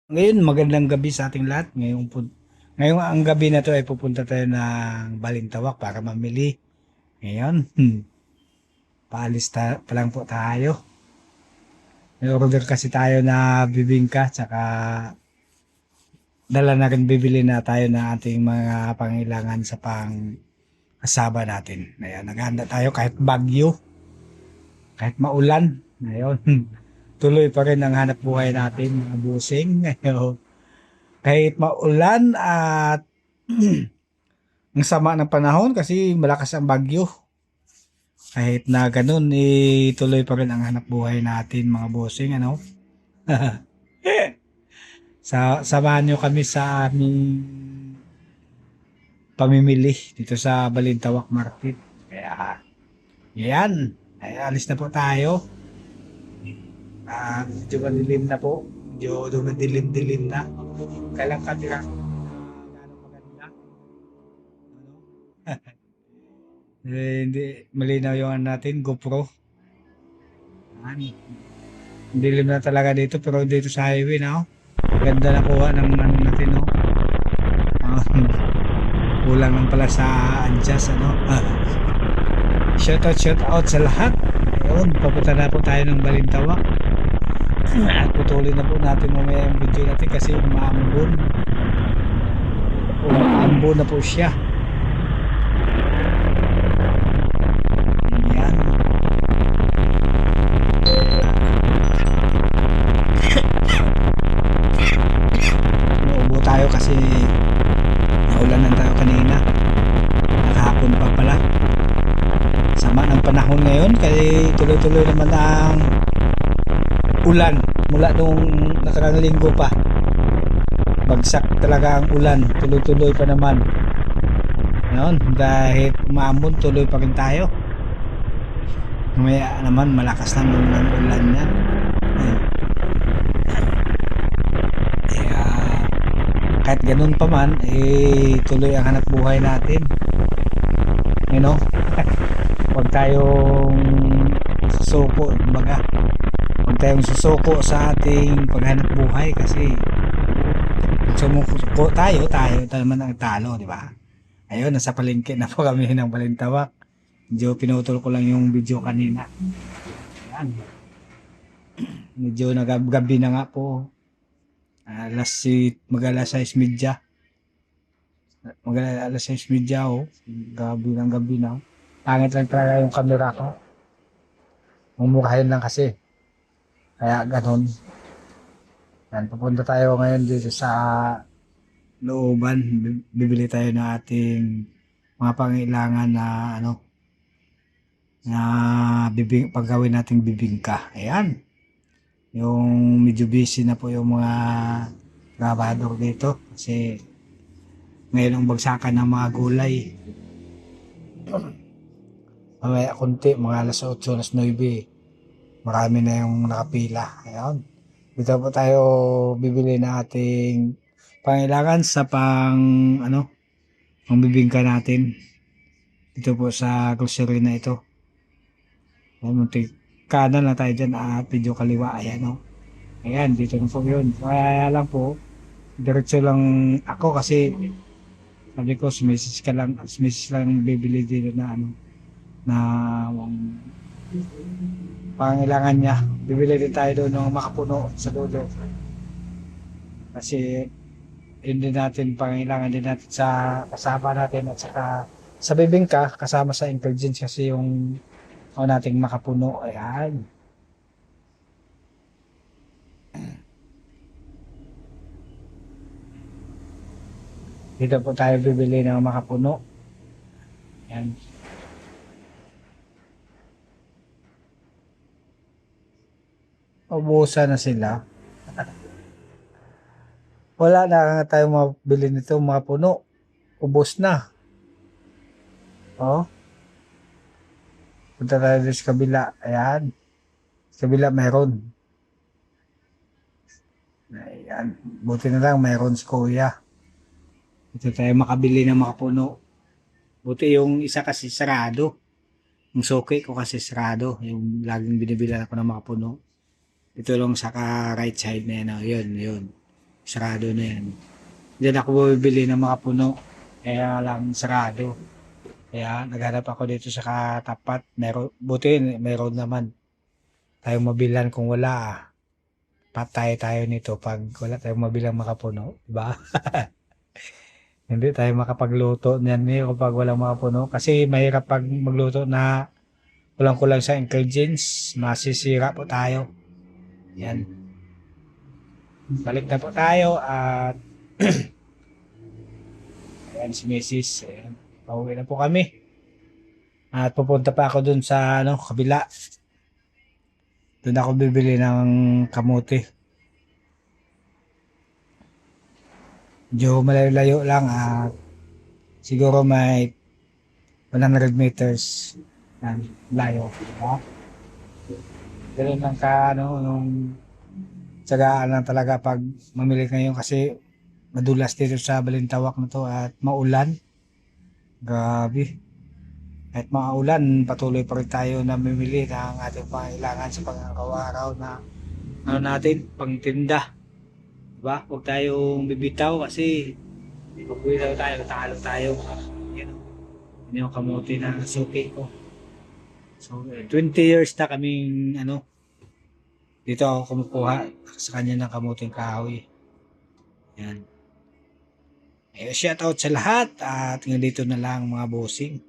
Ngayon, magandang gabi sa ating lahat. Ngayong ang gabi na to ay pupunta tayo ng Balintawak para mamili. Ngayon, pa lang po tayo. May order kasi tayo na bibingka, tsaka dala na rin bibili na tayo ng ating mga pangailangan sa pang kasaba natin. Ayan, naghanda tayo kahit bagyo, kahit maulan. Ngayon, tuloy pa rin ang hanap buhay natin, mga busing. Ngayon, kahit maulan at ang sama ng panahon kasi malakas ang bagyo. Kahit na ganun, tuloy pa rin ang hanap buhay natin mga bossing, ano? Samahan nyo kami sa aming pamimili dito sa Balintawak Market. Kaya, yan. Ay, alis na po tayo. Medyo madilim na po. Medyo dumadilim-dilim na. Kailang kamera gano'ng maganda. Ano? Hindi malinaw yung ano natin, GoPro. Yan. Dilim na talaga dito pero dito sa highway na, oh. Ganda na kuha ng ano natin, no. Kulang lang pala sa adjust, ano. Shout out sa lahat. Ayun, papunta na po tayo ng Balintawak. At putulin na po natin mamaya yung video natin kasi umaambon. Umaambon na po siya. Yan. Naubo tayo kasi naulanan tayo kanina. Nakahapon pa pala. Sama ng panahon ngayon kasi tuloy-tuloy naman ang ulan mula nung nakarang linggo pa. Bagsak talaga ang ulan, tuloy-tuloy pa naman. Ngayon, dahil umamon, tuloy pa rin tayo. Mamaya naman malakas naman ang ulan yan. Kaya kahit ganun pa man, tuloy ang hanap buhay natin. You know? Huwag tayong susuko, kumbaga. Huwag tayong susuko sa ating paghanap buhay kasi sumuko tayo naman ang talo, di ba? Ayun, nasa palengke na po kami ng Balintawak. Medyo pinutol ko lang yung video kanina. Ayan. Medyo nagabi na nga po. Mag-alas 6:30. Mag-alas 6:30, oh. Gabi na. Pangit lang talaga yung camera ko. Mumurahin lang kasi. Kaya ganun. Yan, pupunta tayo ngayon dito sa looban. Bibili tayo ng ating mga pangailangan na ano, na paggawin nating bibingka. Ayan. Yung medyo busy na po yung mga trabador dito kasi ngayon ang bagsakan ng mga gulay. Mamaya konti, mga alas 8, alas 9, marami na yung nakapila. Ayan. Dito po tayo bibili na ating pangailangan sa pang bibingka natin. Dito po sa grocery na ito. Ayan, muntik kanan na tayo dyan at medyo kaliwa. Ayan, oh. Ayan, dito na po yun. Kaya lang po, diretso lang ako kasi sabi ko, sumisis lang bibili dito na ano, na pangailangan niya. Bibili din tayo doon ng makapuno sa dulo. Kasi yun din natin, pangailangan din natin sa kasama natin at saka sa bibingka, kasama sa ingredients kasi yung nating makapuno. Ayan. Dito po tayo bibili ng makapuno. Ayan. Ubusan na sila. Wala na tayo mabili nito mga puno. Ubos na. Oh. Punta tayo sa kabila. Ayan. Sa kabila mayroon. Ayan. Buti na lang mayroon si kuya. Ito tayo makabili ng makapuno. Buti yung isa kasi sarado. Yung suki ko kasi sarado. Yung laging binibilan ako ng makapuno. Ito lang sa right side na yan. Oh. Yun. Sarado na yan. Diyan ako bumibili ng mga puno. Kaya lang sarado. Kaya naghanap ako dito sa katapat. Buti meron naman tayong mabilan. Kung wala, patay tayo nito pag wala tayong mabilang makapuno. Diba? Hindi tayo makapagluto niyan kapag walang makapuno. Kasi mahirap pag magluto na kulang-kulang sa ingredients. Masisira po tayo. Yan. Balik na po tayo at ayan si Mrs. Ayan. Pauwi na po kami. At pupunta pa ako dun sa kabila. Doon ako bibili ng kamote. Medyo malayo-layo lang at siguro may 100 meters yan, layo. Diba? Ganun lang yung tsagaan lang talaga pag mamili ngayon kasi madulas dito sa Balintawak na to at maulan. Grabe. Kahit maulan, patuloy pa rin tayo na mamimili ng ating pangailangan sa pang-araw-araw na natin, pangtinda. Diba? Huwag tayong bibitaw kasi pag bibitaw tayo, talo tayo. Yan yung kamote na suki ko. So, 20 years na kaming dito ako kumukuha sa kanya ng kamuting kahoy. Yan. Shout out sa lahat at dito na lang mga bossing.